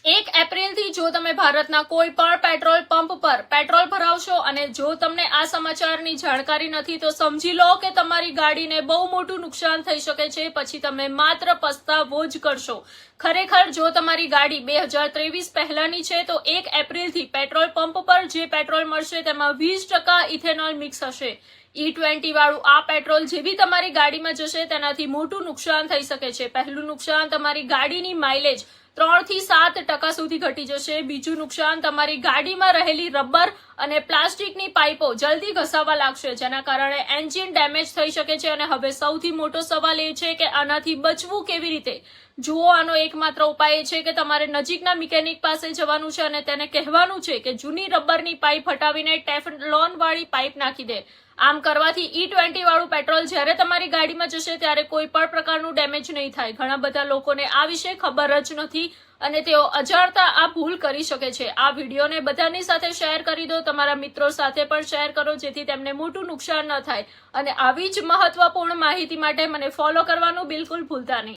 1 એપ્રિલથી જો તમે ભારતના કોઈ પણ પેટ્રોલ પંપ પર પેટ્રોલ ભરાવશો અને જો તમને આ સમાચારની જાણકારી નથી તો સમજી લો કે તમારી ગાડીને બહુ મોટું નુકસાન થઈ શકે છે. પછી તમે માત્ર પસ્તાવો જ કરશો. ખરેખર જો તમારી ગાડી 2023 પહેલાની છે તો 1 એપ્રિલથી પેટ્રોલ પંપ પર જે પેટ્રોલ મળશે તેમાં 20% ઇથેનોલ મિક્સ હશે. E20 વાળું આ પેટ્રોલ જે બી તમારી ગાડીમાં જશે તેનાથી મોટું નુકસાન થઈ શકે છે. પહેલું નુકસાન તમારી ગાડીની માઇલેજ 3 થી 7% સુધી ઘટી જશે. બીજું નુકસાન તમારી ગાડીમાં રહેલી રબર અને પ્લાસ્ટિકની પાઇપો જલ્દી ઘસાવા લાગશે, જેના કારણે એન્જિન ડેમેજ થઈ શકે છે. અને હવે સૌથી મોટો સવાલ એ છે કે આનાથી બચવું કેવી રીતે. જુઓ, આનો એકમાત્ર ઉપાય એ છે કે તમારે નજીકના મિકેનિક પાસે જવાનું છે અને તેને કહેવાનું છે કે જૂની રબરની પાઇપ હટાવીને ટેફલોન વાળી પાઇપ નાખી દે. આમ કરવાથી E20 વાળું પેટ્રોલ જ્યારે તમારી ગાડીમાં જશે ત્યારે કોઈ પણ પ્રકારનું ડેમેજ નહીં થાય. ઘણા બધા લોકોને આ વિશે ખબર જ નથી અને તેઓ અજાણતા આ ભૂલ કરી શકે છે. આ વિડીયોને બધાની સાથે શેર કરી દો, તમારા મિત્રો સાથે પણ શેર કરો જેથી તેમને મોટું નુકસાન ન થાય. અને આવી જ મહત્વપૂર્ણ માહિતી માટે મને ફોલો કરવાનું બિલકુલ ભૂલતા નહીં.